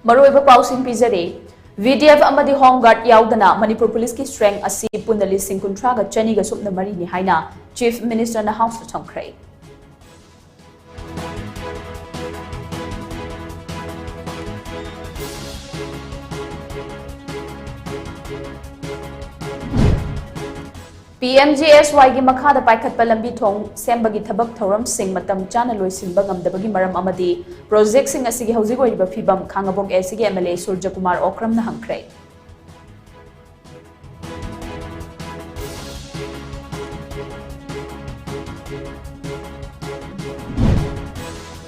Maroiba pausing pizare. VDF amadi Home Guard yaudana Manipur Police ki strength asi punna lising kuntraga chaniga supna marini haina Chief Minister na House to Tongkray. PMGSY gi makhada paikhatpa lambi thong sembagi thabak thoram sing matam chana loisinba ngamdabagi maram amadi project sing asigi hauji goiba phibam khangabok asigi MLA Surja Kumar Okram na hangkrai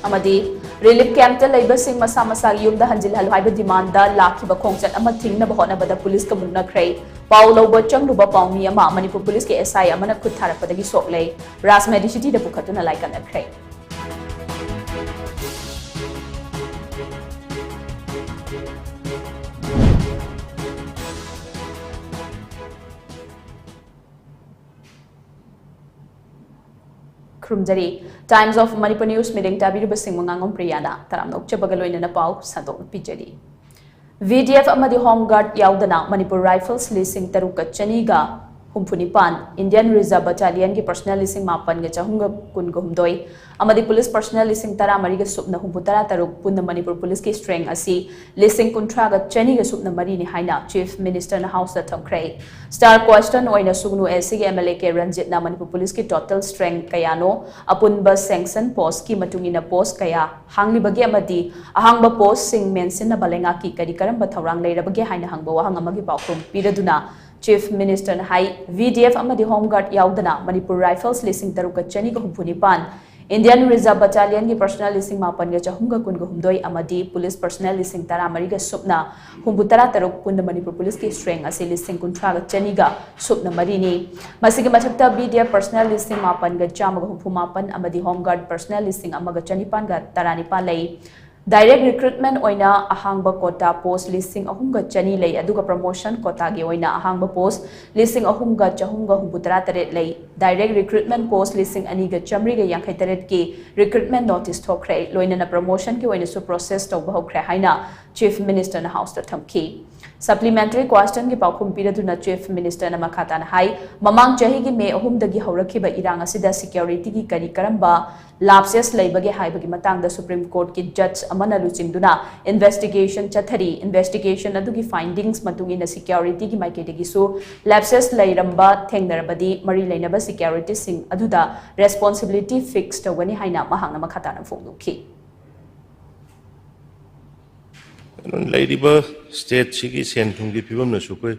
amadi relief camp ta leiba sing masa masa yumda hanjil hal haiba demand da lakhiba khongchat ama thingna bahona bada police ka mungna krai Paulo Bocang Luba Paumi ama Manipur Police ke SI amana kuthara padagi soklei Ras Medicity da pukhatuna laikan akrai Krumjari Times of Manipur News meeting tabiru basing mangangom PRIYA na taram nokchabagaloina na pau sadok pijari VDF amadi Home Guard yaudana Manipur Rifles lising taruka chaniga humfunipan Indian Reserve Battalion ki personnel lising mapan ga chahunga kunga humdoi amadi police personnel lising tara mariga supna humputara taruk punna Manipur Police ki strength asi lising kuntraga chaniga supna marini haina Chief Minister na House da Tongkray Star question oina sugnu SG MLA ke Ranjit na Manipur Police ki total strength kayano apunba sanction post ki matungina post kaya hanglibagi amadi ahangba post sing mention na balenga ki kadi karamba thawrang leirabagi haina hangba wahang amagi paukrum piraduna Chief Minister na hai VDF amadi Home Guard yaudana Manipur Rifles lising taruka chani ka humpunipan Indian Reserve Battalion ki personnel lising mapan ga chahunga kunga humdoi amadi police personnel lising tara mariga supna humputara taruk punda Manipur Police ki strength asi lising kuntraga chani ga supna marini masigi mathakta VDF personnel lising mapan ga chamaga humpumapan amadi Home Guard personnel lising amaga chanipan ga taranipa lei Direct recruitment oina ahangba quota post listing ahunga chani lei aduga promotion quota ge oina ahangba post listing ahunga chahunga humbutara taret lei direct recruitment post listing aniga chamri ge yankhai taret ki recruitment notice thokre loina na promotion ki oina su process tawba hokre haina Chief Minister na House ta thamki supplementary question ki paukhum piraduna Chief Minister na makhata na hai mamang chahi gi me ahum dagi haurakhiba irang asida security ki kari karamba lapses leibage haibagi matang da Supreme Court ki judge amana luchingduna investigation chathari investigation adugi findings matungina security ki maiketegi su lapses leiramba thengdarabadi mari leinaba security sing aduda responsibility fixed tawani haina mahangna makhata na phongdukhi Ladiba state sigi senthung gi phibam na sukoi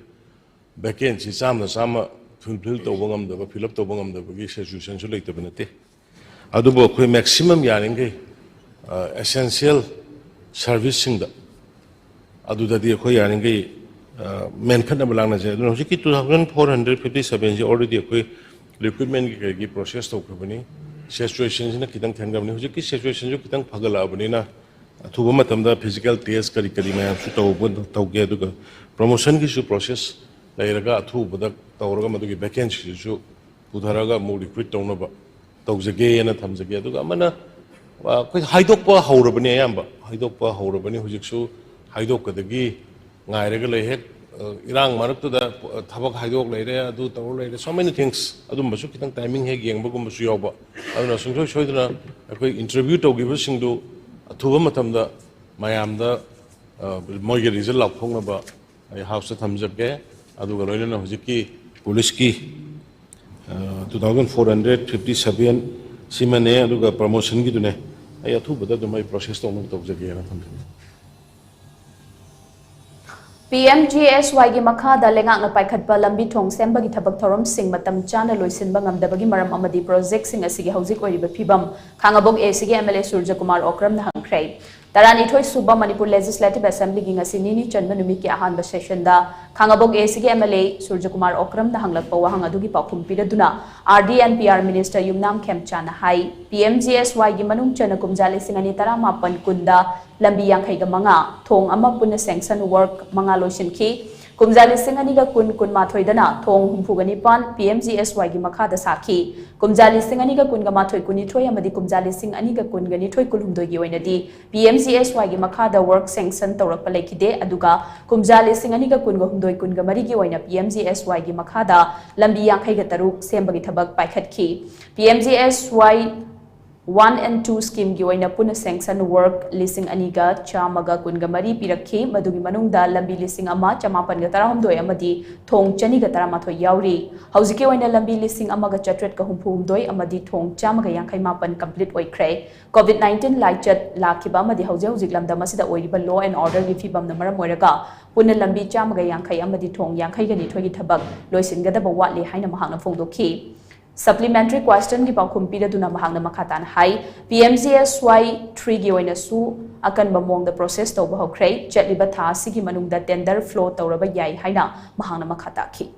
vacancy samna sama fulfill to bangam da fill up to bangam da gi situation su leite banate adubo khoi maximum yaringe essential service sing da aduda di khoi yaringe mention na balangna je no hiki 2457 je already khoi recruitment gi process to khobani situation na kitang thangam ni hiki situation ju kitang phagala abani na Thuba matamda physical test kari kari mayam su tawge aduga promotion ki su process lairaga athuba da tawraga madugi vacancy su pudharaga mu recruit tawnaba tawjage na thamjage aduga amana koi haidokpa haurabani ayamba haidokpa haurabani hujiksu haidokadagi ngairaga lehek irang maraktu da thabak haidok leire adu tawr leire so many things adum basu kitang timing he yengba gum basu yawba aduna sungsoi soiduna koi interview tawgiba singdu Thuba matamda mayamda moige result laphongnaba house thamjabge aduga loina hujiki police ki 2457 simane aduga promotion gi dune ay athuba da mai process to tawjage na thamjage PMGSY gi makhada lengak na paikhatpa lambi thong sembagi thabak thorom sing matam chana loisinba ngamdabagi maram amadi project sing asigi hauzik oiriba phibam khangabok asigi MLA Surja Kumar Okram na hangkrai tarani thoi suba Manipur Legislative Assembly gi ngasi nini chanba numi ki ahanba session da khangabok asigi MLA Surja Kumar Okram na hanglakpa wahang adugi paukhum piraduna RD and PR Minister Yumnam Khemchana hai PMGSY gi manung chana kumjali singani taramapan kunda lambi yankhai ga manga thong ama punna sanction work manga loisin ki ꯀꯨꯝꯖꯥ ꯂꯤꯁꯤꯡ ꯑꯅꯤꯒ ꯀꯨꯟꯃꯥꯊꯣꯏꯗꯅ ꯊꯣꯡ ꯍꯨꯝꯐꯨꯒ ꯅꯤꯄꯥꯟ PMGSYꯒꯤ ꯃꯈꯥꯗ ꯁꯥꯈꯤ ꯀꯨꯝꯖꯥ ꯂꯤꯁꯤꯡ ꯑꯅꯤꯒ ꯀꯨꯟꯒ ꯃꯥꯊꯣꯏ ꯀꯨꯟꯅꯤꯊꯣꯏ ꯑꯃꯗꯤ ꯀꯨꯝꯖꯥ ꯂꯤꯁꯤꯡ ꯑꯅꯤꯒ ꯀꯨꯟꯒ ꯅꯤꯊꯣꯏ ꯀꯨꯟꯍꯨꯝꯗꯣꯏꯒꯤ ꯑꯣꯏꯅꯗꯤ PMGSYꯒꯤ ꯃꯈꯥꯗ ꯋꯔꯛ ꯁꯦꯡꯁꯟ ꯇꯧꯔꯛꯄ ꯂꯩꯈꯤꯗꯦ ꯑꯗꯨꯒ ꯀꯨꯝꯖꯥ ꯂꯤꯁꯤꯡ ꯑꯅꯤꯒ ꯀꯨꯟꯒ ꯍꯨꯝꯗꯣꯏ ꯀꯨꯟꯒ ꯃꯔꯤꯒꯤ ꯑꯣꯏꯅ PMGSYꯒꯤ ꯃꯈꯥꯗ ꯂꯝꯕꯤ 53 ꯁꯦꯝꯕꯒꯤ ꯊꯕꯛ ꯄꯥꯏꯈꯠꯈꯤ PMGSY 1 and 2 scheme gi oina puna sanction work lising aniga chamaga kunga mari pirakhi madugi manungda lambi lising ama chamapan ga tarahumdoi amadi thong chani ga taramathoi yauri haujiki oina lambi lising ama ga chatret ka humphumdoi amadi thong chamaga yankai mapan complete oikre covid 19 laichat lakhiba amadi haujik lamda masida oiriba law and order gi fibam na maram oiraga puna lambi chamaga yankai amadi thong yankai ga ni thoi gi thabak loisinga da ba watli haina mahangna phongdokhi Supplementary question ki paukhum piraduna mahangna makhatan hai PMGSY 3 gi oina su akan bamong the process to ba hokrai chatliba tha sigi manungda tender flow tawraba yai haina mahangna makhata ki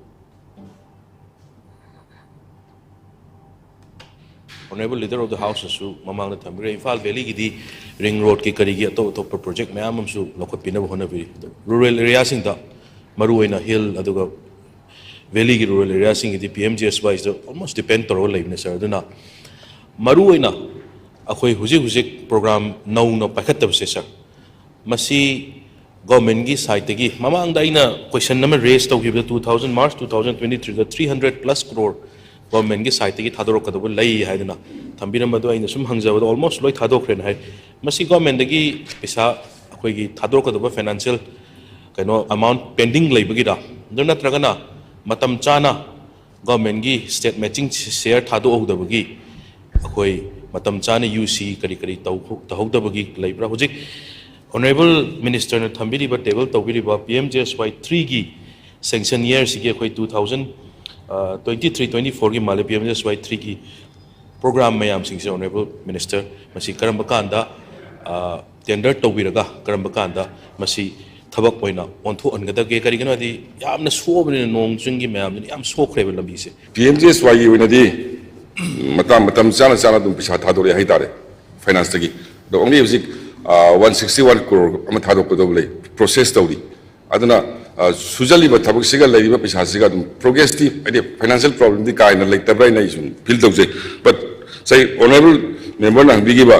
Honorable Leader of the House su mamangna thamire Imphal Valley gi di ring road ki kari gi to project mayam su lokot pina hona bi rural area sing da maru oina hill aduga Valley ki rural area sing di PMGSY is almost depend to role live sir duna maru oina akhoi huji program nau no pakhat tab se sir masi government gi side gi mamang da ina question number raise to give the 2000 March 2023 the 300 plus crore government gi side gi thadoro ka do lai haiduna thambira madu aina sum hangjawa almost loi thadokren hai masi government gi pisa akhoi gi thadoro ka do financial kaino amount pending leibagi da duna tragana matam chana government gi state matching share thado hodabagi akhoi matam chana UC kari tawhodabagi leibra hojik honorable minister na thambiri ba table tawbiri ba PMGSY 3 gi sanction year sigi akhoi 2023-24 gi male PMGSY 3 gi program mayam sing se honorable minister masi karamba kanda tender tawbiraga karamba kanda masi Tabak poina on to ongada ge kari gana di yamna sobne nong chungi mayam ni yam sokre be lambi se PMGSY yi wina di matam sana dum pisa thadore hai tare finance gi the only music 161 crore am thadok ko doble process tawdi aduna sujali ba thabak siga lai ba pisa siga dum progressive ide financial problem di kaina like tabrai nai sun feel tawse but say honorable member na bigi ba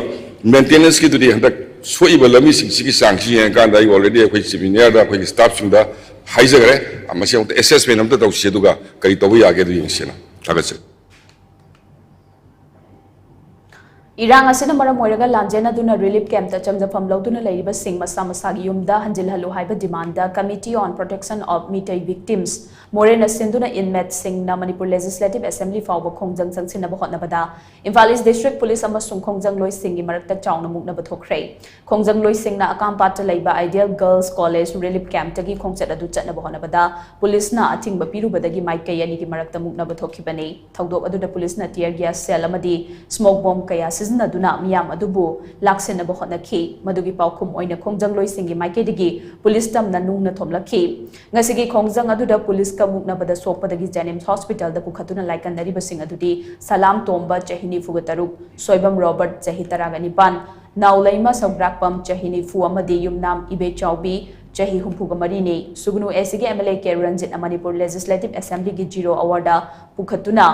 maintenance ki tudi handak soiba lami sigi sangsi en kan dai already akhoi senior da akhoi staff sing da haijagre amasi amta assessment amta tawse duga kai tawu yage du yingsena thagase Irang asina maram oiraga lanjena duna relief camp ta chamjafam lawduna leiriba sing masa masagi yumda hanjilhalu haiba demand da Committee on Protection of Metai Victims Morena sinduna inmate sing na Manipur Legislative Assembly fawba khongjang changsina ba hotnabada Imphal East District Police amasung khongjang loi sing gi marakta chawna mukna ba thokre khongjang loi sing na akam pat leiba Ideal Girls College relief camp tagi khongchat adu chatna ba hotnabada police na athing ba piru badagi mic kay ani gi marakta mukna ba thokhibani thawdok adu da police na tear gas cell amadi smoke bomb kaya Naduna miyam adubu laksena ba hotnakhi madugi paukhum oina khongjang loi singi maikedi police tam na nung na thomlakhi ngasigi khongjang aduda police ka mukna bada sokpadagi Janims Hospital da pukhatuna laikan nari basing adudi Salam Tomba chahini fugataruk Soibam Robert chahi taragani ban Naulaima Sabrakpam chahini fu amadi yumnam ibe chawbi chahi humpuga marini sugnu SG MLA K Ranjit Manipur Legislative Assembly gi 0 award pukhatuna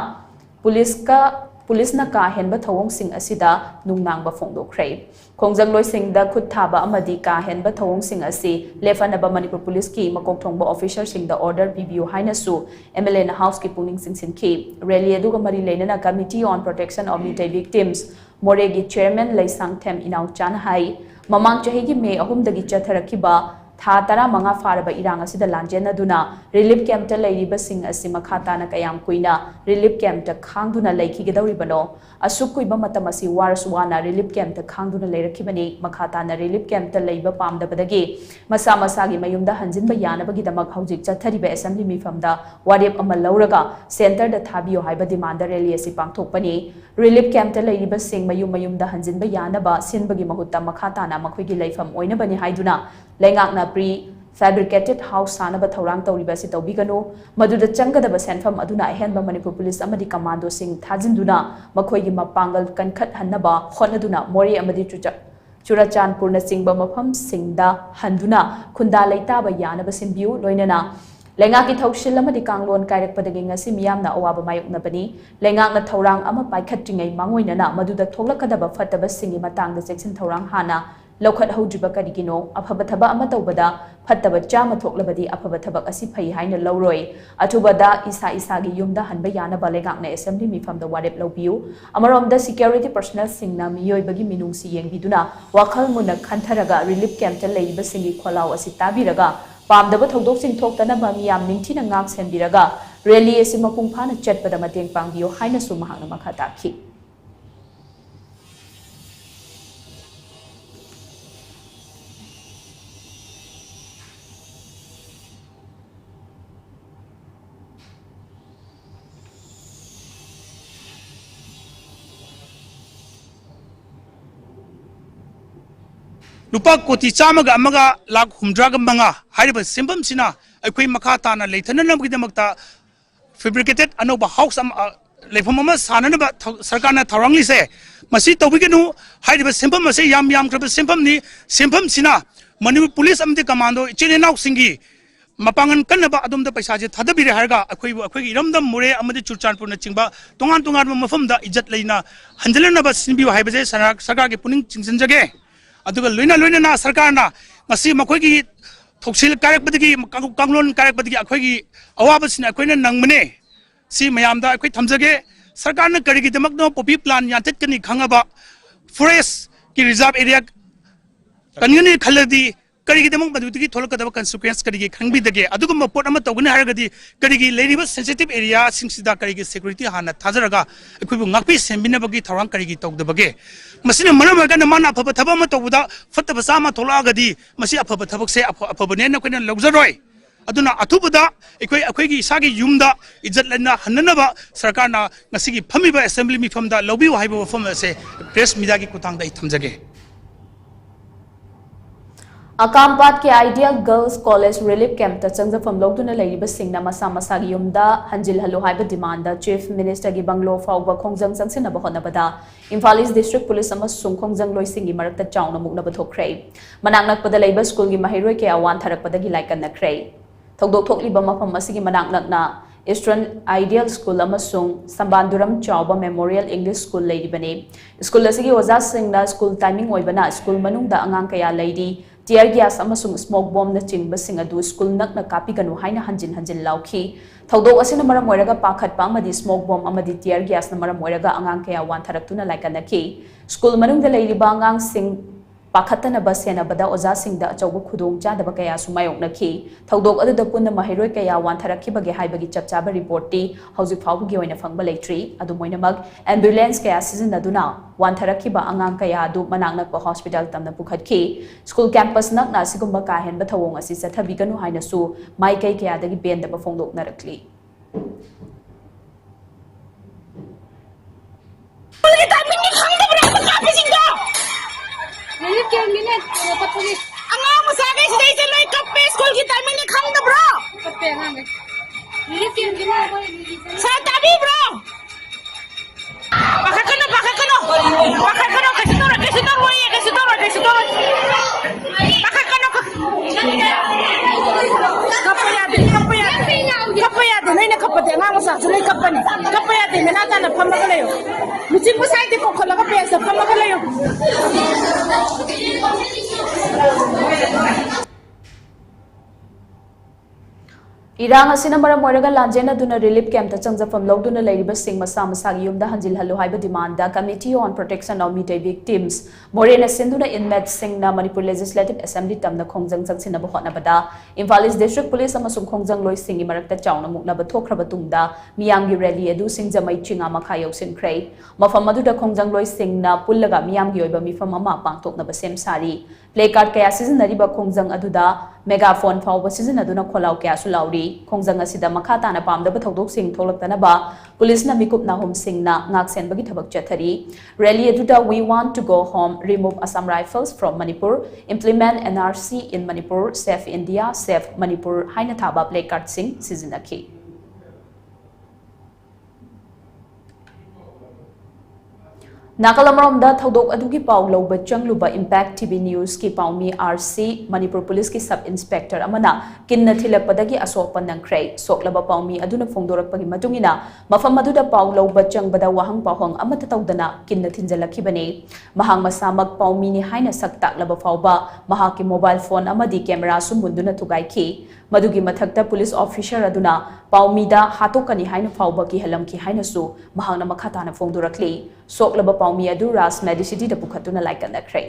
police na ka henba thawong sing asida nungnang ba phongdokre khongjang loi sing da khut thaba amadi ka henba thawong sing asi lefana ba Manipur police ki makok thongba officer sing da order PBU haina su MLA na house ki puning sing sin ki rally aduga mari leinana Committee on Protection of Metai Victims Moregi chairman Laisang Them Inau Chan hai mamang chahi gi May 3 dagi chatharakiba tha tara manga faraba irang asida lanjena duna relief camp ta leiriba sing asi makhata na kayam kuina relief camp ta khangduna leikhi gedawri bano asuk kuiba matam asi waraswana relief camp ta khangduna leirakhibani makhata na relief camp ta leiba pamda badagi masa gi mayumda hanjinba yanabagi damak haujik chathariba assembly mifamda warep amal lauraga center da thabiyo haiba demand rally asi pangthokpani relief camp ta leiriba sing mayumda hanjinba yanaba sinbagi mahutta makhata na makhoigi leifam oina bani haiduna Lengakna pre fabricated house sanaba thorang tawriba si tawbigano maduda changadaba senfam aduna ahenba Manipur police amadi commando sing thajinduna makhoigi mapangal kankhat hannaba khonaduna mori amadi churachanpur na singba mafam singda handuna khunda leitaba yanaba simbiu loinana Lengak ki thaushil amadi kanglon kairak padagi ngasi miyamna awaba mayoknabani lengak na thaurang ama paikhatringai mangoinana maduda thoklakadaba fataba singi matangda seksin thaurang hana lokhat haujiba karigino afaba thaba ama tawbada fataba chama thoklabadi afaba thabak asi phai haina lawroi athubada isa gi yumda hanba yana balengak na assembly mifam da warep lawbiu amarom security personnel singna miyoi bagi minungsi yengbiduna wakhal muna khantharaga relief camp ta leiba singi kholaw asi tabiraga pamdaba thodok sing thoktana ba miyam ningthina ngak senbiraga rally asi mapung phana chatpada mateng pangbiu haina su mahakna makhata khi Lupa koti chamaga amaga lag humdraga manga hariba simbam sina akoi makha tana leithana namgida makta fabricated anoba house am lephama sana ba sarkarna tharangli se masi tobigenu hariba simbam ase yam kraba simbam sina Manipur police amde commando chinenau singi mapangan kanaba adumda paisa je thadabire harga akoi iramdam mure amade churchanpur na chingba tongan mafamda ijat leina hanjalana ba sinbi haiba je sarkar ge puning chingsanjage aduga loina na sarkar na masi makoi gi thoksil karak badagi kanglon karak badagi akoi gi awaba sin akoi na nangmane si mayam da akoi thamjage sarkar na kari gi damak no popi plan yantet kani khangaba forest ki reserve area kanini khaladi kari gi damak badagi tholakadaba consequence kari gi khangbi dage aduga mapot ama tawgani haragadi kari gi leriba sensitive area singsida kari gi security hana thajaraga akoi bu ngakpi sembina bagi tharang kari gi tawdabage masina manam ga mana afaba thaba ma tawda fataba sama tholagadi masi afaba thabak se afaba ne na koina logjaroi aduna athubada ekoi gi isagi yumda ijat lana hananaba sarkar na ngasigi phamiba assembly mi famda lobi haiba fam se press media gi kutang da thamjage Akampat ke Ideal Girls College Relief Camp ta changja from logduna leiba singna masa gi yumda hanjil halu haiba demand da Chief Minister gi banglo fawba khongjang changsina ba honabada Imphal East District Police ama sung khongjang loi singi marakta chawna mukna ba thokhrei manang nakpada leiba school gi mahiroi ke awan tharakpada gi laikan na khrei thokdok thokliba mafam asigi manang nakna Eastern Ideal School amasung Sambanduram Chawba Memorial English School leibani school asigi oza singna school timing oibana school manungda angang kaya leidi tear gas amasung smoke bomb na chingba singa du school nakna kapi kanu haina hanjin lauki thodok asina maram moiraga pakhat pa amadi smoke bomb amadi tear gas na maram moiraga angang kaya wan tharaktuna laikana ki school manungda leiriba angang sing pakhatana basena bada oza singda achauba khudong chadaba kaya sumayok nakhi thodok adu da punna mahiroi kaya wan tharakhi bage haibagi chapchaba report ti hauji phawgi oina phangba leitri adu moinamag ambulance kaya season aduna wan tharakhi ba angang kaya adu manangna pa hospital tamna pukhatki school campus nakna sigumba ka hen ba thawong asi sathabi kanu haina su mai kai kaya dagi benda ba phongdok narakli Relief camp ni dapat pergi. Angau musage sedai seloi kape school kita ni khang da bro. Kape ngang. Relief camp ni apa? Saya tadi bro. Pakai kena. Kasih tahu boleh ya, kasih tahu. Pakai kena. Kape ya, ni nak kape dia ngang musage seloi kape ni. Kape ya, ni nak tak nak pampak leo. Mesti musai di kau kalau kape ya, pampak leo. Irang asina maram moiraga lanjena duna relief camp ta changjafam logduna leiriba sing masa gi yumda hanjil halu haiba demand da Committee on Protection of Media Victims morena sinduna inmate singna Manipur Legislative Assembly tamna khongjang changsina ba hotna bada Imphal East District Police amasung khongjang loi singi marakta chawna mukna ba thokraba tungda miyamgi rally edu singjamai chinga makha yausin khrei mafam adu da khongjang loi singna pullaga miyamgi oiba mifam ama pangthokna ba sem sari placard kaya season ba khongjang adu da megaphone fawba season aduna kholau kaya su lauri khongjang asida makha tana pamdaba thodok sing tholaktana ba police na mikup na hom sing na ngak sen bagi thabak chathari rally eduda we want to go home remove Assam rifles from Manipur implement NRC in Manipur save India save Manipur haina thaba placard sing sizinaki Nakalamromda thodok adugi paw loba changluba Impact TV News ki pawmi RC Manipur Police ki Sub Inspector amana kinna thilakpadagi asokpan nangkhrei soklaba pawmi aduna phongdorakpagi matungina mafam aduda paw loba changbada wahang pawhang amata tawdana kinna thinjalakhibani mahang masamak pawmi ni haina saktaklaba fawba mahaki mobile phone amadi camera sumbunduna thugaikhi madugi mathakta police officer aduna pawmida hatokani haina fawba ki halamki haina su mahangna makhatana phongdorakli soklaba pawmi adu ras medicity da pukhatuna laikana khrei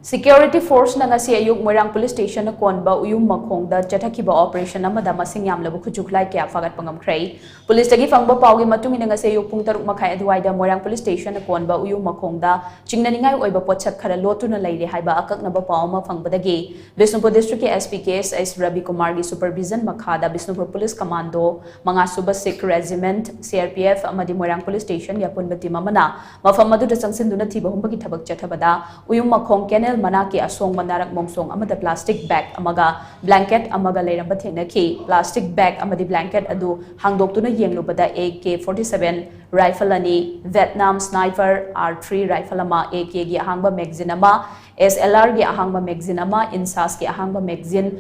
Security Force na ngasi ayuk Moirang Police Station na konba uyum makhongda chathakiba operation amada masing yamlabu khujuklai kya fagat pangamkhrei police tagi fangba pawgi matung ina ngasi ayuk pung 6 makhai aduaida Moirang Police Station na konba uyum makhongda chingnaningai oiba potchak khara lotuna leire haiba akaknaba pawma fangbadagi Bisnupur District ki SPKS S Ravi Kumar gi supervision makhada Bisnupur Police Commando manga suba Sikh Regiment CRPF amadi Moirang Police Station ya punbati mamana mafam adu da changsinduna thiba humba ki thabak chathabada uyum makhong kenel manaki asong manarak mongsong amada plastic bag amaga blanket amaga leiramba thenaki plastic bag amadi blanket adu hangdoktuna yenglubada AK-47 rifle ani Vietnam sniper R3 rifle ama AK gi ahangba magazine ama SLR gi ahangba magazine ama insas gi ahangba magazine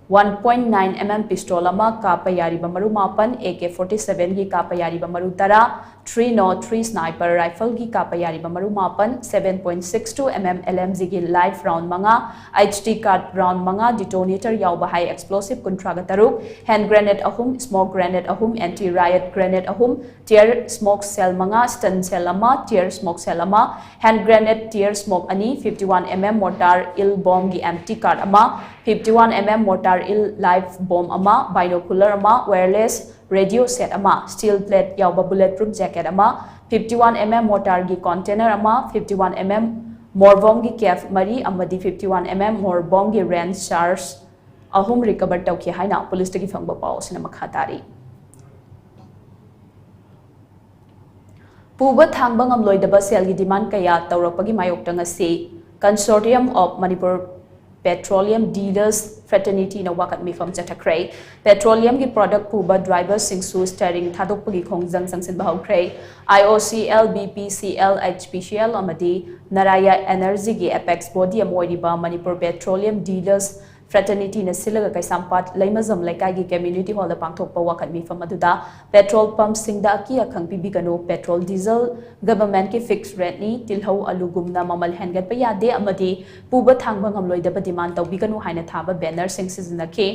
1.9 mm pistol ama kapayari bamaru mapan AK-47 gi kapayari bamaru tara 303 sniper rifle gi kapayari bamaru mapan 7.62 mm LMG gi live round manga HT card round manga detonator yauba high explosive kontraga taruk hand grenade ahum smoke grenade ahum anti riot grenade ahum tear smoke cell manga stun cell ama tear smoke cell ama hand grenade tear smoke ani 51 mm mortar il bomb gi empty card ama 51 mm mortar il live bomb ama binocular ama wireless radio set ama steel plate yauba bulletproof jacket ama 51 mm mortar gi container ama 51 mm morbong gi kef mari amadi 51 mm morbong gi range shards ahum recover tawki haina police tagi fangba paw sina makhatari puba thangbang amloidaba sel gi demand kaya tawrapagi mayokta ngasi Consortium of Manipur Petroleum Dealers Fraternity na wakat mifam chatakray petroleum gi product puba drivers singsu steering thadok pagi khongjang sangsin bahawkray IOCL BPCL HPCL amadi Naraya Energy gi apex body amoidiba Manipur Petroleum Dealers Fraternity na silaga kaisampat laimazam laikai gi community hall da pangthokpa wakat mifam aduda petrol pump singda ki akhang pibigano petrol diesel government ki fixed rate ni tilhau alugumna mamal hangat pa yade amadi puba thangba ngamloidaba demand tawbiganu haina thaba banner sing sizinake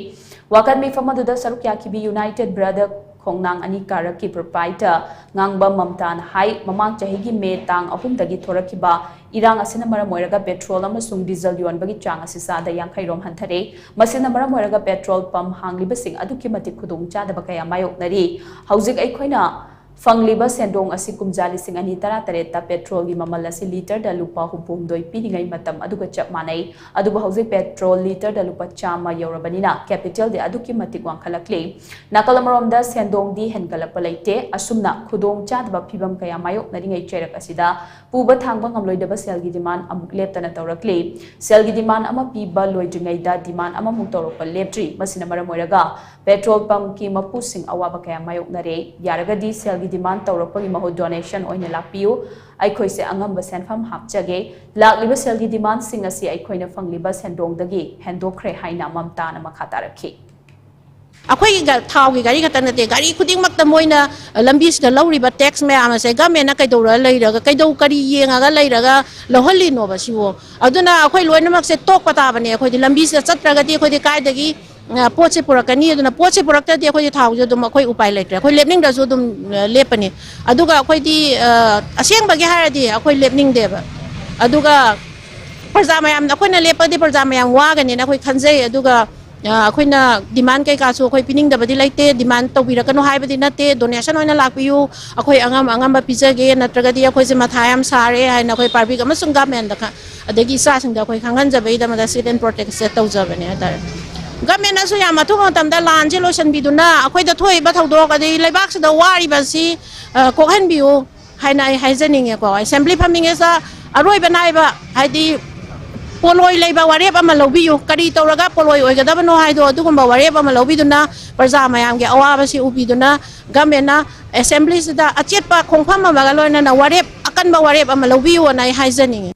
wakat mifam aduda sarukya ki bi United Brother Khongnang ani karak ki proprietor ngangba mamtan hai mamang chahigi me tang ahum dagi thorakiba irang asina mara moiraga petrol amasung diesel yonbagi chang asisa da yankhai rom hanthare masina mara moiraga petrol pump hangliba sing aduki matik khudong chada bakaya mayok nari haujik ai khoina fangliba sendong asi kumjali sing ani tara tareta petrol gi mamal asi liter da lupa hupum doi piningai matam aduga chap manai aduba haujik petrol liter da lupa chama yorabanina capital de aduki matik wangkhalakle nakalamrom da sendong di hengalapa laite asumna khudong chadba phibam kaya mayok nari ngai cherak asida puba thangba ngamloidaba sel gi demand amuk leptana tawrakle sel gi demand ama piba loidringai da demand ama mung tawrokpa leptri masina mara moiraga petrol pump ki mapusing awaba kaya mayok nare yaraga di sel gi demand tawrakpagi mahu donation oina lapiu aikhoi se angamba senfam hapjage lakliba sel gi demand sing asi aikhoina fangliba sendong dagi hendokre haina mamta na makhata rakhi akhoi ga thau gi gari khata nate gari khuding mak ta moina lambis da lawriba tax me ama se government na kaidora leiraga kaidau kari yenga ga leiraga lohali no ba siwo aduna akhoi loina mak se tok pata bane akhoi lambis da chatraga ti akhoi kai dagi poche purakani aduna poche purakta di akhoi thau jo dum akhoi upai letre akhoi lepning da jo dum lepani aduga akhoi di aseng bagi haradi akhoi lepning deba aduga parja mayam akhoi na lepadi parja mayam wa gani na akhoi khanjai aduga akhoi na demand kai ka so akhoi pining da badi laite demand to birakano haibadi nate donation oina lakpiu akhoi angam ba pizage natraga di akhoi se mathayam sare haina akhoi parbi amasung government da adagi sa sing da akhoi khangan jabai da mada sit and protect set tawjabani adar government asu ya mathung tamda lan je lotion biduna akhoi da thoi ba thodok adi laibak se da wari ba si kokhan biu haina ai haizening ko assembly farming esa aroi banai ba haidi poloi leiba warep ama lobiyu kari toraga poloi oigadabano haido adugumba warep ama lobiduna parza mayamge awabasi ubiduna gamena assembly sida achetpa khongpham amaga loina na warep akanba warep ama lobiyu na haizani.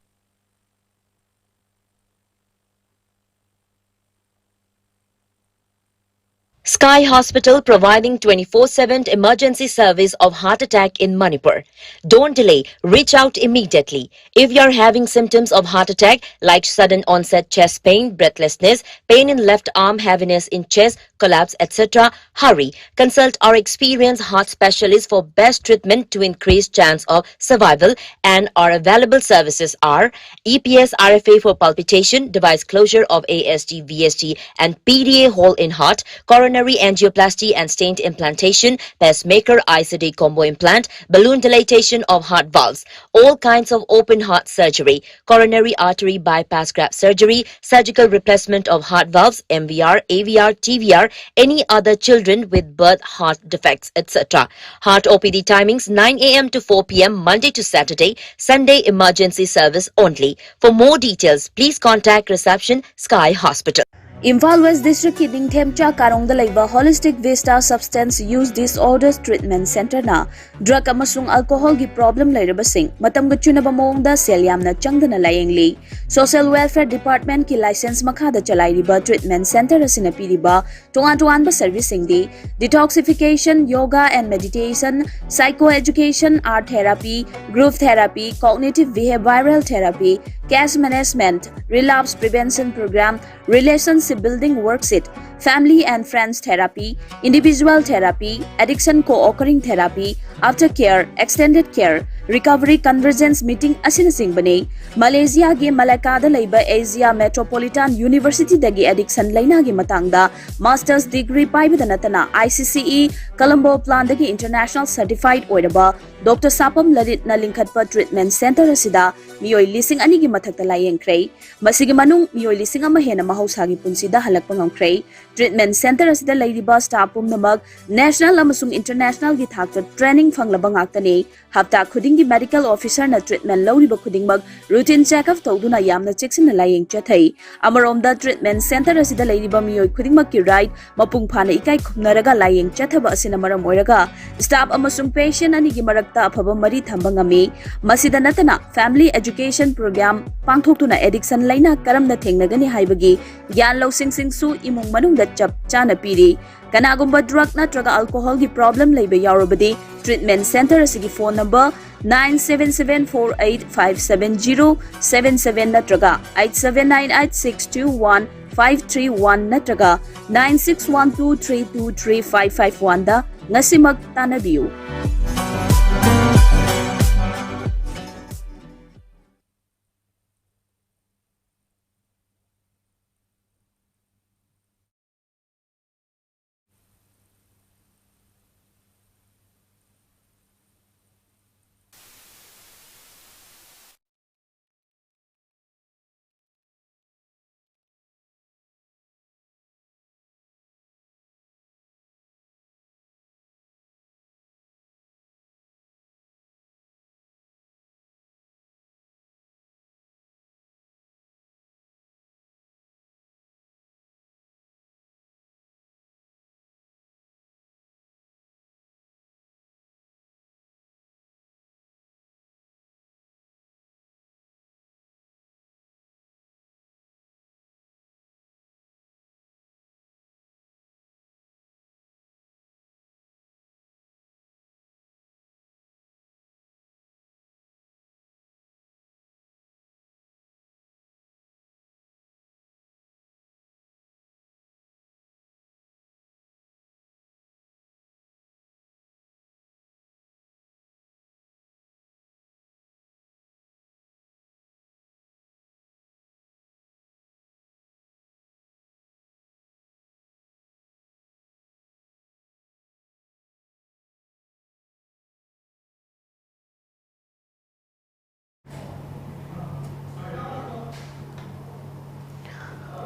Sky Hospital providing 24/7 emergency service of heart attack in Manipur. Don't delay, reach out immediately. If you're having symptoms of heart attack like sudden onset chest pain, breathlessness, pain in left arm, heaviness in chest, collapse, etc., hurry. Consult our experienced heart specialist for best treatment to increase chance of survival, and our available services are EPS RFA for palpitation, device closure of AST, VST and PDA hole in heart, coronary angioplasty and stent implantation, pacemaker ICD combo implant, balloon dilatation of heart valves, all kinds of open heart surgery, coronary artery bypass graft surgery, surgical replacement of heart valves, MVR, AVR, TVR, any other children with birth heart defects, etc. Heart OPD timings 9 a.m. to 4 p.m. Monday to Saturday, Sunday emergency service only. For more details, please contact reception Sky Hospital. Imphal West District ki Ningthemcha Karong da laiba Holistic Vista Substance Use Disorders Treatment Center na drug amasung alcohol gi problem lairabasing matam ga chunaba mawngda sel yamna changdana layengli. Social Welfare Department ki license makhada chalairiba treatment center asina piriba tongan-tongan ba servicing di detoxification, yoga and meditation, psychoeducation, art therapy, group therapy, cognitive behavioral therapy, cash management, relapse prevention program, relationship building worksheet, family and friends therapy, individual therapy, addiction co-occurring therapy, aftercare, extended care, recovery convergence meeting asina singbane. Malaysia gi Malacca da laiba Asia Metropolitan University dagi addiction laina gi matangda master's degree paibida natana ICCE Colombo plan dagi international certified oiraba Dr. Sapam Lalit na lingkhatpa treatment center asida miyoi lising ani gi mathakta layengkrei masigi manung miyoi lising ama hena mahausa gi punsida halakpa ngamkrei. Treatment center asida lairiba staff pumnamak national amasung international gi thakta training fanglaba ngaktani hafta khuding gi medical officer na treatment lawriba khudingmak routine check-up tawduna yamna checksina layeng chathai. Amaromda treatment center asida lairiba miyoi khudingmak ki right mapung phana ikai khumnaraga layeng chathaba asina maram oiraga staff amasung patient ani gi marakta afaba mari thamba ngami. Masida natana family education program pangthoktuna addiction laina karamna thengnagani haibagi gyan losing singsu imung manungda chap chana piri. Kanagumba drug natraga alcohol gi problem laiba yaurabadi treatment center asigi phone number 9774857077 natraga 8798621531 natraga 9612323551 da ngasimak tanabiu.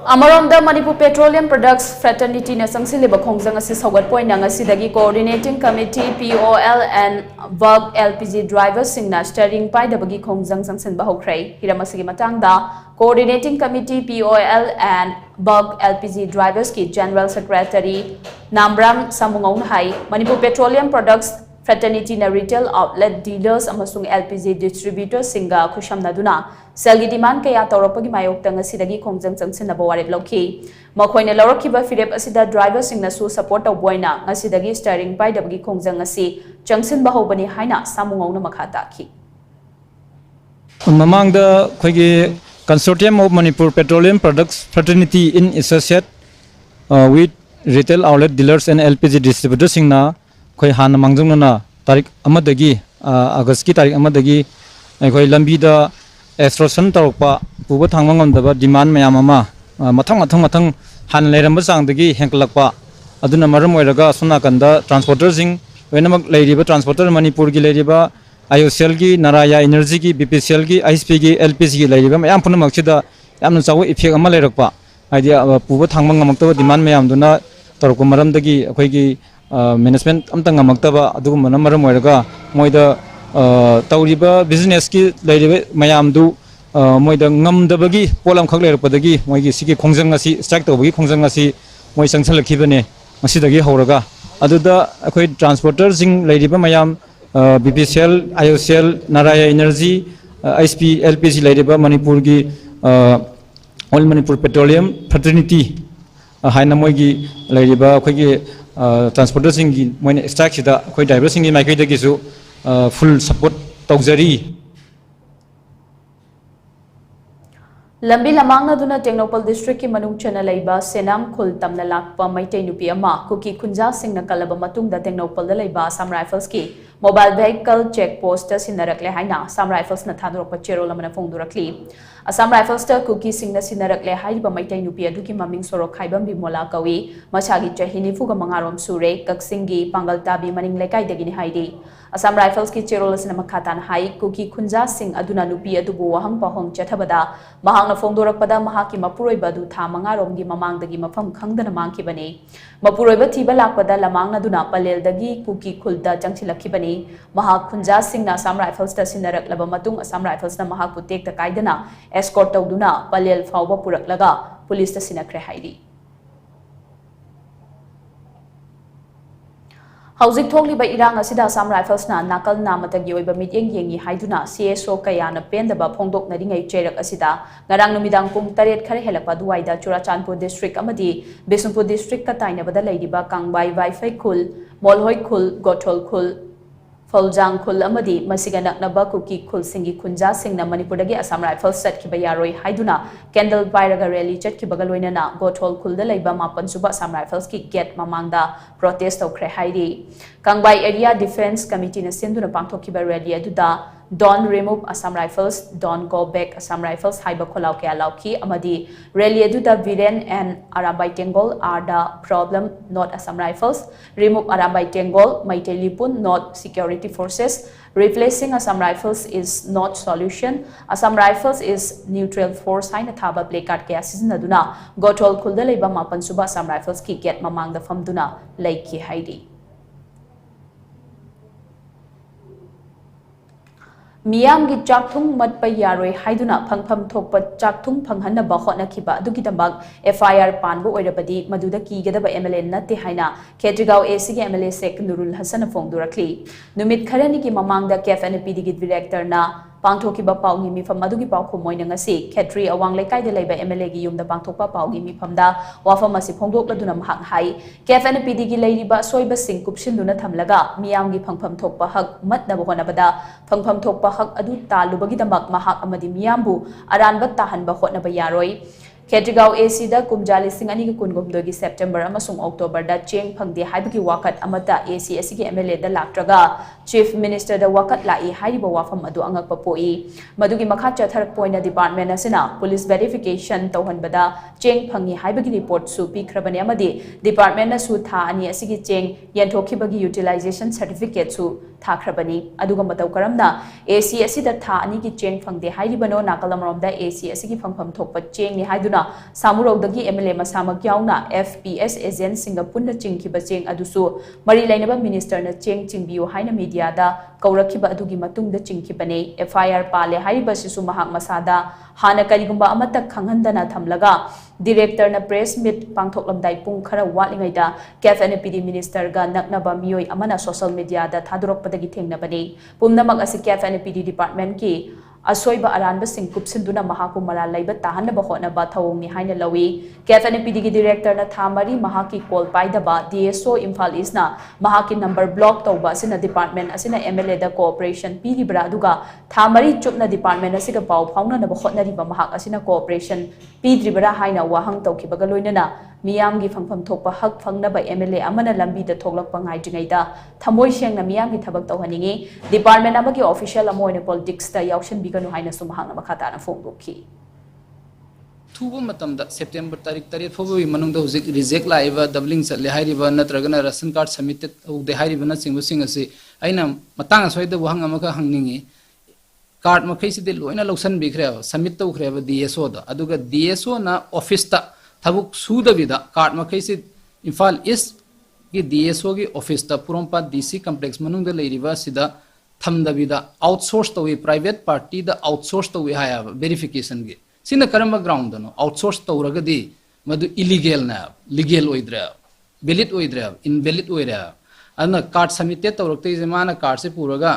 Amaronda Manipur Petroleum Products Fraternity na sangsilib khongjang asi sogat point nang asidagi Coordinating Committee POL and VUG LPG drivers singna steering pai dabagi khongjang sangsin bahokrai hiramasigi matangda Coordinating Committee POL and VUG LPG drivers ki General Secretary Namram Samungong hai Manipur Petroleum Products Fraternity na retail outlet dealers amasung LPG distributors singa khusham naduna selgi demand kaya tawrapagi mayok tang asidagi khongjang changsin na bawarep lokhi makhoina lawrakiba firep asida driver singna su support tawboina ngasidagi steering pai dabagi khongjang asi changsin bahobani haina samungong na makhata ki mamang da khoigi consortium of Manipur Petroleum Products Fraternity in associate with retail outlet dealers and LPG distributors singna khoi han mangjung na tarik amadagi August ki tarik amadagi khoi lambi da extortion tarokpa puba thangmangam da demand mayam ama mathang han leram sang dagi henklakpa aduna maram oiraga suna kanda transporter sing wenamak leiriba transporter Manipur gi leiriba IOCL gi Naraya Energy gi BPCL gi ISP gi LPG gi leiriba mayam punamak chida yamna chaw effect ama leirakpa idea puba thangmangam ta demand mayam duna tarokpa maram dagi khoi gi management amta ngamaktaba adugumana maram oiraga moida tawriba business ki leiriba mayam du moida ngamdabagi polam khak leirpadagi moigi sigi khongjang asi strike tawbagi khongjang asi moi sangsalakibane masidagi horaga aduda akhoi transporter sing leiriba mayam BPCL IOCL Naraya Energy ISP LPG leiriba Manipur gi All Manipur Petroleum Fraternity haina moigi leiriba akhoi gi transporter singi moine strike sida khoi driver singi mai kaida gisu full support tawjari Lambi lamang na duna Tengnopal District ki manung chana laiba Senam Khul tamna lakpa maitai nupi ama kuki khunja singna kalaba matungda Tengnopal da laiba Assam Rifles ki mobile vehicle check post sinarakle haina Assam Rifles na thadorokpa chero lamana phongdurakli Assam Rifles ta kuki singna sinarakle haiba maitai nupi aduki maming sorok khaibam bimola kawi machagi chahini fuga mangarom sure kaksingi pangal tabi maning lekai dagini haidi Assam Rifles ki chero lasina makhatan hai kuki khunja sing aduna nupi adubu wahang pahong chathabada mahang na phongdorakpada mahaki mapuroiba du tha mangarom gi mamangdagi mafam khangdana mangkibani mapuroiba thiba lakpada lamang na duna palel dagi kuki khulda changchilakibani mahak khunja singna Assam Rifles ta sinarak laba matung Assam Rifles na mahak putek ta kaidana escort tawduna palel fawba puraklaga police ta sinakre haidi Housing Thongliba irang asida Assam Rifles na nakal namatagi oiba mityeng yengi haiduna CSO kayana pendaba phongdok naringai cherak asida ngarang numidang pung 8 khare helakpa duwaida Churachandpur district amadi Bisnupur district ka tainabada leidiba Kangbai Waifai khul Molhoi khul Gothol khul Foljang khul amadi masiga naknaba kuki khul singi khunja singna Manipurdagi Assam Rifles satkiba yaroi haiduna candle pairaga rally chatkibaga loinana Gothol khulda leiba mapan suba Assam Rifles ki gate mamangda protest tawkhre haidi Kangbai Area Defense Committee na sinduna pangthokiba rally aduda Don't remove Assam Rifles, don't go back Assam Rifles haiba kholau kya lauki amadi rally aduda Viren and Arambai Tengol are the problem, not Assam Rifles. Remove Arambai Tengol, Maite Lipun, not security forces. Replacing Assam Rifles is not solution. Assam Rifles is neutral force haina thaba placard kya sizinaduna Gothol khulda leiba mapan suba Assam Rifles ki get mamangda famduna laiki haidi Miyam gi chakthung mat pa yaroi haiduna phangpham thokpa chakthung phanghanna ba hotna khiba adugi dambak FIR panbu oirabadi maduda ki gadaba MLA natte haina Khetrigao AC gi MLA Sek Nurul Hasan phongdurakli numit kharani ki mamangda KFNPD gi director na pangthokiba pau gi mifam adugi pau khomoina ngasi Khetri awang lekai de leiba MLA gi yumda pangthokpa pau gi mifamda wafam asi phongdokladuna mahak hai KFNPD gi leiriba soiba sing kupsinduna thamlaga miyam gi phangpham thokpa hak matna bahonabada phangpham thokpa hak adu talubagi damak mahak amadi miyambu aranba tahanba hotnaba yaroi Khetrigao AC da kumjali singani ki kungumdo gi September amasung October da cheng phangde haibagi wakat amata AC asigi MLA da laktraga Chief Minister da wakat lai haiba wafam adu angakpa poi madugi makha chatharak poina department asina police verification tawhanbada cheng phangi haibagi report su pikhrabani amadi department na su tha ani asigi cheng yanthokibagi utilization certificate su थाख्रबनी अदुगा मतौ करमना AC असिदा था अनि की Cheng फंगदे हाइरिबनो नाकल अमरोमदा AC असिगी फंगफम थोकप Cheng नि हाइदुना सामुरौदगी MLA मसामक याउना FPS agent सिंगा पुन्ना चिंगखिबा Cheng अदुसु मरी लैनबा minister न Cheng चिंगबियो हाइना media दा कौरखिबा अदुगी मतुंगदा चिंगखिबने FIR पाले हाइरिबसिसु महाक मसादा हाना करिगुंबा अमतक खंगहंदना थमलगा director न प्रेस मीट पांथोकलमदाई पुंग खरा वाटलिङैदा कैफ एंड पीडी मिनिस्टर गा नकनबा मियोय अमना सोशल मीडिया दा थादुरकपदगी थेंगनबने पुमनमक असि कैफ एंड पीडी डिपार्टमेंट की असोइबा अरानबा सिंग कुपसिंदुना महाकु मरा लैबा ताहनबा होनबा थवोंगनि हाइना लवी कैफ एंड पीडी की डायरेक्टर न थामरी महाकी कॉल पाइदबा DSO इम्फाल इसना महाकी नंबर ब्लॉक तौबा सिना डिपार्टमेंट असिना MLA दा कोऑपरेशन पीरिब्रा दुगा थामरी चुपना डिपार्टमेंट असिगा पाउ फाउननबा होटनरिबा महाक असिना कोऑपरेशन पीद्रिबरा हाइना वाहंग तौखिबगा लोइनना मियामगी फंगफम थोकपा हक फंगनबा MLA अमना लंबी दा थोकलकपा ngaidringaiदा थमोय सेंगना मियामगी थबक तौहनिंगे डिपार्टमेंट अमगी ऑफिशियल अमोयने पॉलिटिक्स दा याउशन बिगनु हाइना सुमहांगना मखाताना फोंगदोखी थूबा मतमदा सेप्टेम्बर तारीख 3 फरवरी मनुंगदा हुजिक रिजेक्ट लाइबा डबलिंग चले हाइरिबा नत्रगना रेशन कार्ड सबमिटेड उदे हाइरिबा न सिंग असे अइना मतांग सोइदा वहंग अमका हंगनिंगे कार्ड मखैसिदे लोइना लौसन बिखरे सबमिट तौखरेबा DSO दा अदुगा DSO ना ऑफिस ता थबुक सुदबिदा कार्ड मखैसि इम्फाल ईस्ट की DSO की ऑफिस ता पुरमपा DC कॉम्प्लेक्स मनुंगदा लेरिबा सिदा थमदबिदा आउटसोर्स तौवे प्राइवेट पार्टी दा आउटसोर्स तौवे हाया वेरिफिकेशन गे सिना करम ग्राउंड दनो आउटसोर्स तौरगदी मदु इलीगल ना लीगल ओइद्रा वैलिड ओइद्रा इनवैलिड ओइरा अन कार्ड सबमिटेड तौरक्ते जमाना कार्ड से पूरगा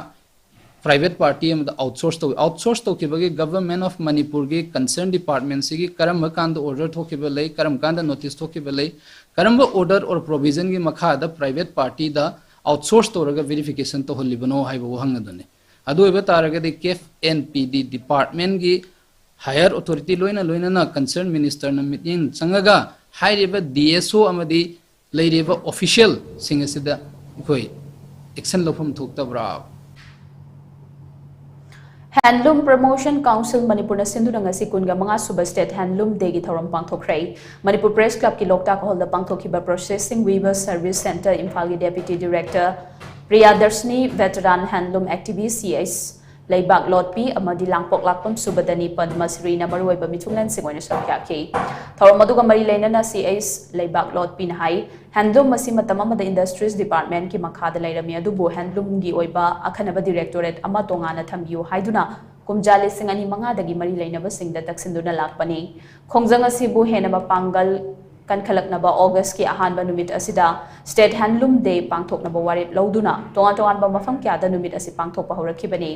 प्राइवेट पार्टी आउटसोर्स तौखिबगे गवर्नमेंट ऑफ मणिपुर की कंसर्न डिपार्टमेंट से करम कांद ऑर्डर थोखिब लई करम कांद नोटिस थोखिब लई करम ऑर्डर और प्रोविजन की मखादा प्राइवेट पार्टी दा आउटसोर्स तौरगा वेरिफिकेशन तो हलिबनो हाइबो हंगदने अदुइबा तारगदि केफ एंड पीडी डिपार्टमेंट की हायर अथॉरिटी लोइना ना कंसर्न मिनिस्टर न मीटिंग संगगा हाइरिबा DSO अमदी लैरिबा ऑफिशियल सिंग असिदा कोई एक्शन लफम थोक्तब्रा हैंडलूम प्रमोशन काउंसिल मणिपुर सिंधुनंगसी कुनगा मंगा सुबह स्टेट हैंडलूम डे की थौरम पांथोखरै मणिपुर प्रेस क्लब की लोकताक हॉल दा पांथोखिबा processing weaver service centre Imphal की डेप्यूटी डायरेक्टर प्रिया दर्शनी वेटरन हैंडलूम एक्टिविस्ट CS लेबाक लोटपी अमदी लांगपोक लाकपम सुबदनी पद्मश्री न मरुइबा मिथुंगलन सिंगोइन सख्याखी थौरम मदुगा मरी लेनना CS लेबाक लोटपी न हाई हैंडलूम मसी मतम अमदा इंडस्ट्रीज डिपार्टमेंट की मखादा लैरमी अदुबु हैंडलूम की ओइबा अखनबा डायरेक्टोरेट अमा तोंगाना थम्बियु हाइदुना कुमजा लिसिंग अनि मंगादगी मरी लैनबा सिंगदा तक्सिंदुना लाकपनी खोंगजंग असिबु हेनबा पांगल कनखलकनबा ऑगस्ट की अहानबा नुमित असिदा स्टेट हैंडलूम डे पांथोकनबा वारेप लौदुना तोंगा तोंगानबा मफम क्यादा नुमित असि पांथोकपा हौरखिबनी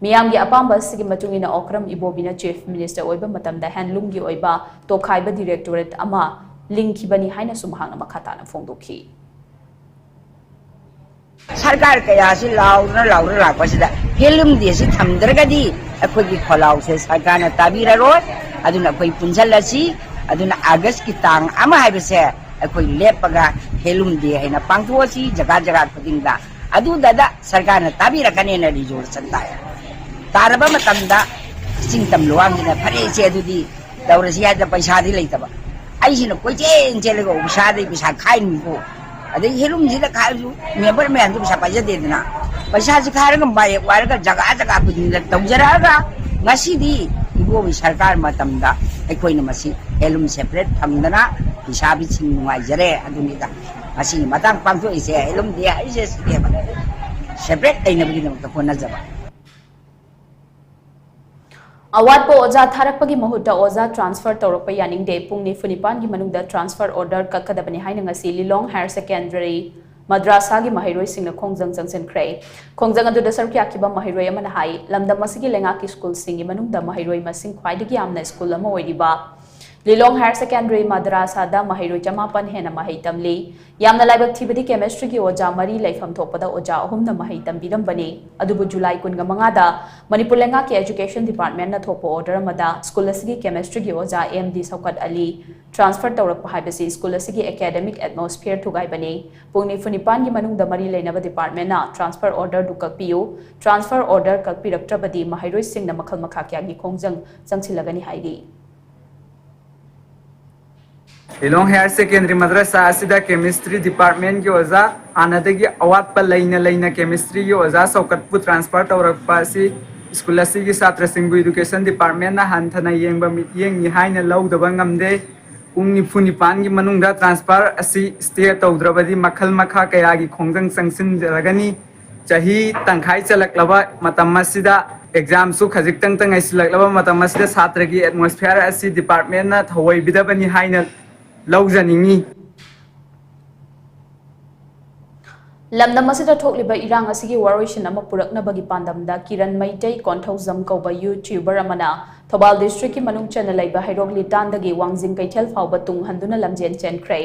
मियामगी अपांबा सिगी मतुंगिना ओक्रम इबोबिना चीफ मिनिस्टर ओइबा मतमदा हैंडलूम की ओइबा तोखाइबा डायरेक्टोरेट अमा लिंखिबनी हाइना सुमहांगना मखाताना फोंदोखी सरकार कया से लाउना लापसिदा हैंडलूम डे से थमदरगदी अखोगी खोलाउ से सरकार ताबीररोय अदुना अखोई पुंजलसी अदुना अगस्त की तांग अमा हाइबसे अखोई लेपगा हैंडलूम डे हैना पांगथोसी जगह जगह खुदिंगदा अदुदा सरकार ताबीरकने न रिजोर संदा तारबा मतमदा सिंगतम लोआंगिना फरेसे अदुदी दौरसी हादा पैसादी लेतबा आइसिना कोइचेन चेलगो उसादे पिसा खाइनिको अदे हैंडलूम जिदा खाजु मेंबर में अंदु पिसा पाजदेना पैसा से खारगा बाय वारगा जगह जगह खुदिंगदा तौजरागा ngasi ibo सरकार मतमदा अखोइना मसी हैंडलूम सेपरेट थमदना हिसाबी सिंग नुवाइजरे अदुनिदा मसी मतंग पांगथो इसे हैंडलूम डे हाइसे सिकेबा सेपरेट तैनबगी नमक होनजबा अवाद को ओजा थारकपगी महुता ओजा ट्रांसफर तौरप यानिंगदे पुंगनि फुनिपान की मनुंगदा ट्रांसफर ऑर्डर ककदबनि हाइना ngasi लिलोंग हायर सेकेंडरी मद्रासा की महिरोय सिंगना खोंगजंग जंगसिनख्रे खोंगजंग अदुदा सरक्याखिबा महिरोय अमना हाई लमदम मसिगी लेंगा की स्कूल सिंगी मनुंगदा महिरोय मसिंग ख्वाइदगी आमना स्कूल अमा ओइरिबा लिलोंग हायर सेकेंडरी मद्रासा दा महिरोय चमापन हेना महै तमली यामना लाइबक थिबदी केमिस्ट्री की ओजा मरी लाइफम थोपदा ओजा अहुमना महै तंबिरंबनी अदुबु जुलाई 15 दा मणिपुर लेंगा की एजुकेशन डिपार्टमेंट ना थोपो ऑर्डर अमदा स्कूल असगी केमिस्ट्री की ओजा MD सौकत अली ट्रांसफर तौरप हाइबसी स्कूल असगी एकेडमिक एटमॉस्फेयर थुगाइबनी पुंगनि फुनिपान की मनुंगदा मरी लेनबा डिपार्टमेंट ना ट्रांसफर ऑर्डर दुकपियो ट्रांसफर ऑर्डर ककपिरक्त्रबदी महिरोय सिंगना मखल मखा क्यागी खोंगजंग जंगसिलगनी हाइदी लिलोंग हायर सेकेंडरी मद्रासा केमिस्ट्री डिपार्टमेंट की ओजा आनादगी अवात पर लेना केमिस्ट्री की ओजा सौकतपु ट्रांसफर तौरपासी स्कूल की छात्र एजुकेशन डिपार्टमेंट हंथना येंग लौदब ngamde पुंग निफु निपान की मनुंगदा ट्रांसफर असी स्टे तौद्रबदी मखल मखा कया की खोंजंग संगसिन जरगनी चाही तंखाई चलकलबा मतम मसिदा एग्जाम सु खजिकतंग तंग आइसलकलबा मतम मसिदा छात्र की एटमॉस्फेयर असी डिपार्टमेंट ना थवई बिदबनी हाइना लौजनिंगी lamdam asida thokliba irang asigi waroisin ama puraknabagi pandamda kiran maitai konthozam kauba youtuber amana thobal district ki manung chana laiba hairog litandagi wangjing kaithel fawba tung handuna lamjen chenkrai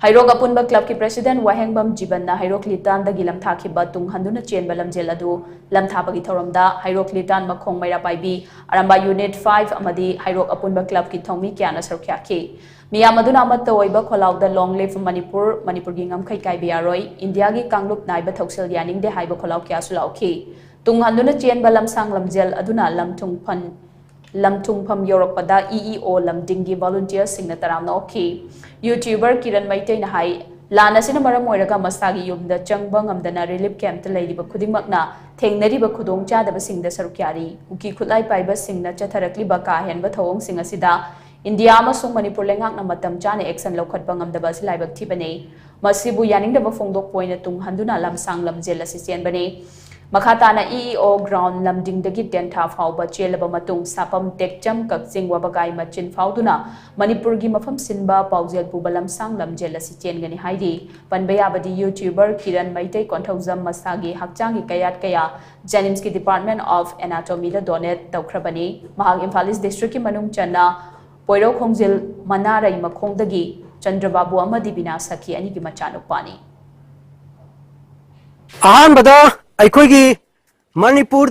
hairog apunba club ki president wahengbam jibanna hairog litandagi lamthakhiba tung handuna chenba lamjel adu lamthabagi thoramda hairog litan makhong maira paibi aramba unit 5 amadi hairog apunba club ki thongmi kyana sarkhyaki Miyam aduna amat oiba kholauda long live Manipur gi ngamkhai kai biaroi India gi kanglup naiba thoksel yaning de haiba kholau kya sulauki tung handuna chen balam sang lamjel aduna lamtung pham yorakpada EEO lamding gi volunteer singna taram na oki YouTuber Kiran Maitai na hai lana sina maram oiraga masagi yumda changba ngamdana relief camp ta leidiba khudingmakna thengnariba khudong chadaba singda sarukyari uki khulai paiba singna chatharakli ba ka henba thawong singa sida India amasung Manipur lengak na matam chane action lokhat bangamdaba silaibak thibane masibu yaningdaba fongdok poina tung handuna lamsang lamjel asisian bane makata na EEO ground lamdingdagi tenta fawba chelaba matung sapam tekcham kakjing wabagai machin fawduna Manipur gi mafam sinba paujel puba lamsang lamjel asisian gani haidi panbayabadi YouTuber Kiran Maitai konthozam masagi hakchangi kayat kaya Janims ki Department of Anatomy da donate tawkhrabani mahag Imphal East district ki manung chana Poiro Khongjil Manarai Makhongdagi Chandrababu Amadi Binasaki Ani ki machanupani अहमद अखोगी Manipur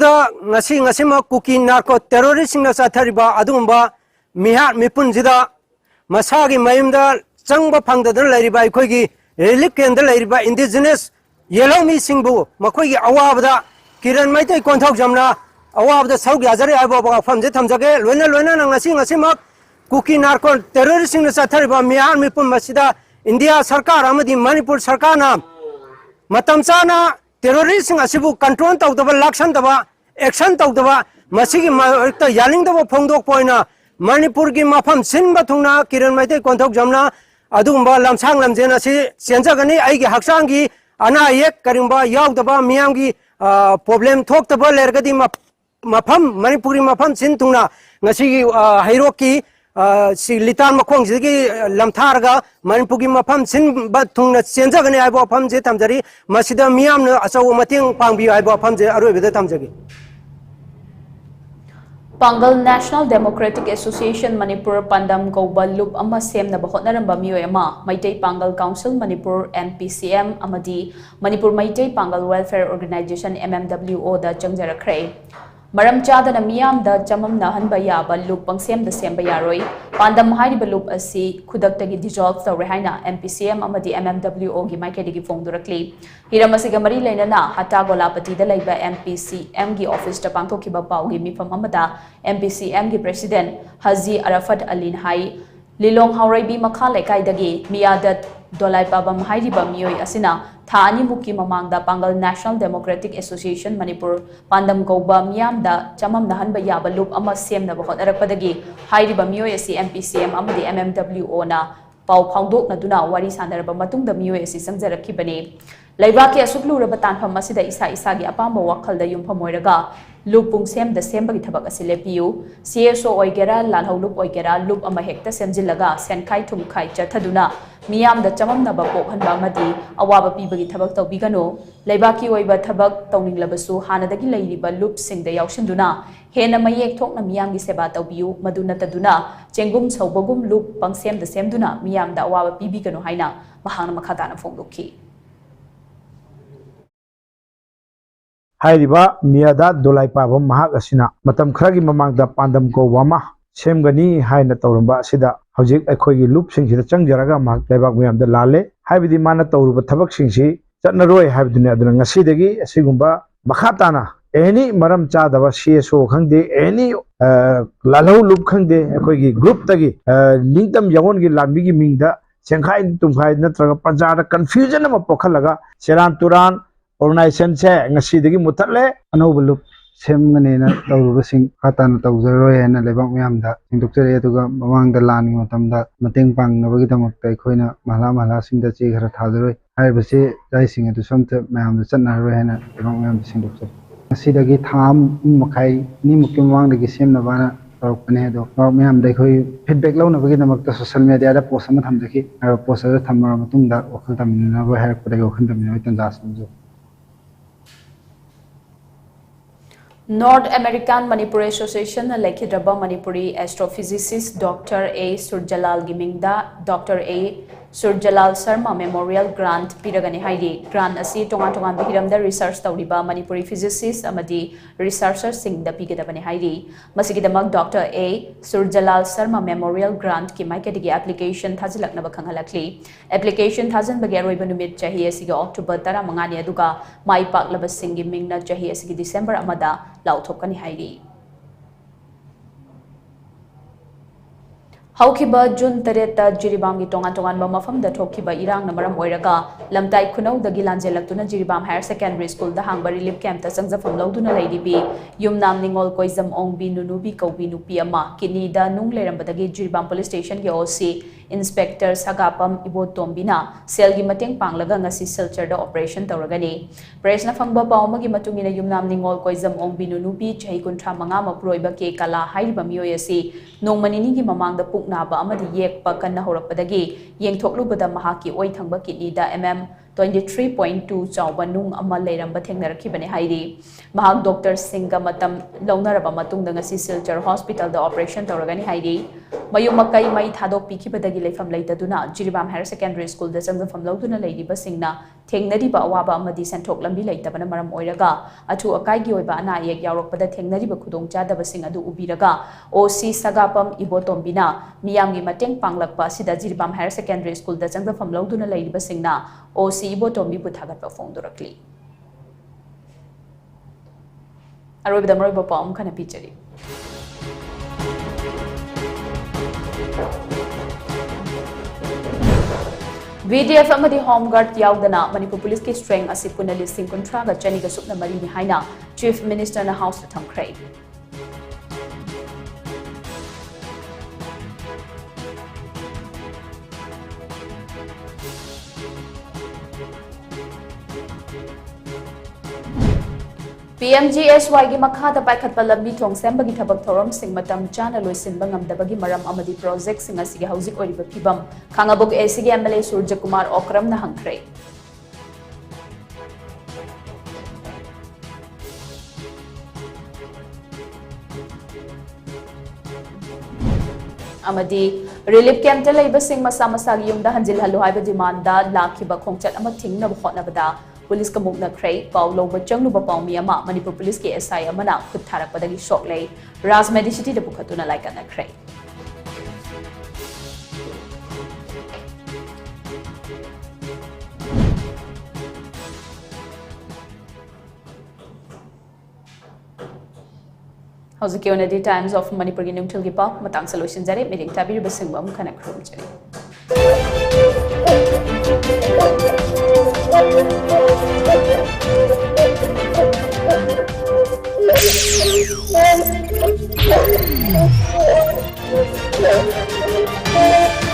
Kuki narco terrorist चाथरीबा मिहा मिपुनजिदा मसागी मयुमद चंब फंगदन लैरिबा अखोगी रिलीफ कैंप लैरिबा इंडिजिनस येलोमी सिंबु मखोगी अवाबदा किरण मैतै कोंथौजमना अवाबदा सौग याजरे आबा फमजे थमजगे लोइना लोइना नंगसिमक कुकी नार्को टेरोरिस्ट चाथरीबा मिहा मिपुन मसिदा इंडिया सरकार अमदी मणिपुर सरकार ना मतम चाना टेरोरिस्ट असिबु कंट्रोल तौदबा लाक्सनदबा एक्शन तौदबा मसिगी मरक्ता यानिंगदबा फोंदोक पोइना मणिपुर की मफम सिनबा थुंगना किरण मैतै कोंथौक जमना अदुगुंबा लमसांग लमजेन असि चेंजगनी आइगी हक्सांगी अना येक करिंबा यावदबा मियामगी problem थोक्तबा लेरगदी मफम Manipuri मफम sin थुंगना ngasiगी हाइरोकी si litan makhong ji lamtharga Manipur gi mafam sin ba thungna chenjagani aibo pham je tamjari masida miyam na asaw mating pangbi aibo pham je aroi beda tamjagi Pangal National Democratic Association Manipur Pandam Kauba Loop ama semna bahotnaramba miyoi ama Maitai Pangal Council Manipur MPCM amadi Manipur Maitai Pangal Welfare Organization MMWO da changjarakre Maram chadana miyam da chamam nahanba yaba loop pangsem da semba yaroi pandam hairiba loop asi khudaktagi dissolve tawre haina MPCM amadi MMWO gi maikadigi fongdurakli hiramasiga mari leinana hata golapati da laiba MPCM gi office ta pangthokiba pawgi mifam amada MPCM gi president Haji Arafat Alin hai Lilong Hauraibi makha laikai dagi miyadat dolai pabam hairiba miyoi asina Thani Muki Mamangda Pangal National Democratic Association Manipur Pandam Kauba Miyamda Chamam Nahanba Yaba Loop Ama Semna Bahot Arakpadagi Hairiba Miyoi MPCM Amadi MMWO na Pau Pangdok na duna wari sandaraba matungda Miyoi Sangjarakibani Laibaki Asuklu Rabatan Famasida Isa Isagi Apamba Wakalda Yumpamoiraga Loopung Sem the Sembagi Tabak Asilepiu CSO Oigera Lanho Loop Oigera Loop Ama Hecta Semjilaga Senkai Tumkai Chataduna Miyam the Chamam Nabako Hanbamadi Awaba Pibagi Tabak Tobigano Laibaki Oiba Tabak Toning Labasu Hanadagi Laiba Loop Sing the Yaushinduna Hena Mayek Tok na Miyam Giseba Tobiu Maduna Taduna Chengum Sobogum Loop Pangsem the Semduna Miyam the Awaba Pibigano Haina Mahana Makatana Fonduki हाइरिबा मियादा दोलाई पाबम महाग असिना मतम खरगी ममांगदा पांदम को वामा सेमगनी हाइना तौरंबा असिदा हौजिक अखोगी loop सिंगसिदा चंगजरागा महाग लेबाक मियामदा लाले हाइबिदि माना तौरुबा थबक सिंगसि चटनरोय हाइबिदुने अदुना ngasiदगी असिगुंबा मखाताना एनी मरम चादबा CSO खंगदे एनी लालौ लूप खंगदे अखोगी ग्रुप तगी लिंगतम यवनगी लानबिगी मिंगदा सेंखाई तुम्खाई नत्रगा प्रजा कंफ्यूजन अमा पोखलगा सेरान तुरान ऑर्गेनाइजेशन से ngasi मुथले अनौब लुप सेमगनेना तौरुबसिंग खाताना तौजरोय हैना लेबाक म्यामदा सिंदुक्चरे अदुगा ममांगदा लानी मतमदा मतेंग पांगनबगी दमकता अखोइना महला महला सिंगदा चे खरा थाजरोय हाइबसे जायसिंग अदु समते म्यामदा चन्नारोय हैना लेबाक म्यामदा सिंदुक्चरे ngasi थाम मखाई नि मुक्के ममांगदगी सेमनबाना तौरपने दो म्यामदा अखोइ फीडबैक लौनबगी दमकता सोशल मीडिया दा पोस्ट अमा थमदखि पोस्ट अदा थमरा मतुंगदा वखल तमिनबो हायरपदगी वखल तमिनबो तंजासनजो North American Manipuri Association Lekhidraba Manipuri astrophysicist Dr. A. Surjalal Gimingda Dr. A. Surjalal Sharma Memorial Grant Piragani Haidi Grant Asi Tongan Tongan Bihiramda Research Tauriba Manipuri physicist Amadi researchers Singh the Pigadabani Haidi Masikidamak Dr. A. Surjalal Sharma Memorial Grant Ki Maikadigi application Thazilak Nabakhangalakli application Thazan Bagaro Banumit Chahi Asiga October Tara Mangani Aduga Mai Pak Labasing Gimingna Chahi Asigi December Amada Lautokani Haidi Haukiba June Tereta Jiribam Tongan Tongan Mafam the Tokiba Irang Namaram Oiraga Lamtai Kuno the Gilanjelaktuna Jiribam Higher Secondary School the Hangba Relief Camp the Sangza from Lauduna Lady B Yumnam Ningol Koizam Ong B Nunubi Kobi Nupiama Kini da Nung Lerambadagi Jiribam Police Station OC Inspector Sagapam Ibotombina Selgi Mateng Panglaga Ngasi Silcher the operation Tauragani Presna Fangba Paumagi Matumina Yumnam Ningol Koizam Ong B Nunubi Chahikun Mangama Proiba Ke Kala Haibam Yoyasi Nong Manini Mamang the Naba Amadi Yek Pakana Horapadagi, Yang Toklubada Mahaki, Oitanga Kidida MM 23.2 Chawanung Amalayam Batanga Kibane Haidi, Mahak Dr. Singa Matam Lonaraba Matung the Silcher Hospital, the operation Toragani Haidi, Mayumakai Mai Tado Pikibadagi from later Duna, Jiribam Higher Secondary School, the Sanga from Lauduna Lady Basingna, Tengnadiba Waba Madi Santoklambi later Banamaram Oiraga, Atu Akaigi Bana Yek Yaropada Tengnadiba Kudong Jada Basinga do Ubiraga, OC Sagapam Ibotombina, Miyamgi Mateng Panglakpa Sida Jiribam Higher Secondary School, the Sanga from Lauduna Lady Basingna, OC Ibotombi Butagat performed directly. Arobi the Moriba Palm kind of picture. VDF amadi Home Guard yaudana Manipur Police ki strength asipuna listing kontraga chaniga supna marini haina Chief Minister na House Thamkrai. PMGSY gi makhada paikhatpa lambi thong sembagi thabak thorom sing matam chana loisinba ngamdabagi maram amadi project sing asigi hauzik oriba phibam khangabok ACG MLA Surja Kumar Okram na hangkhre amadi relief camp ta leiba sing masa masa gi yumda hanjil halu haiba demand da lakhiba khongchat ama thingna hotnabada Police Kamukna Cray, Paulo Bachang Luba Miyama, Manipur Police KSI Amana, Kutarapadagi Shokley, Ras Medicity the Bukatuna like an Cray. How's the Kionadi Times of Manipur Ginum Tilgipa, Matang Solutions at it, meeting Tabi Basingum Connect Room. Thank you.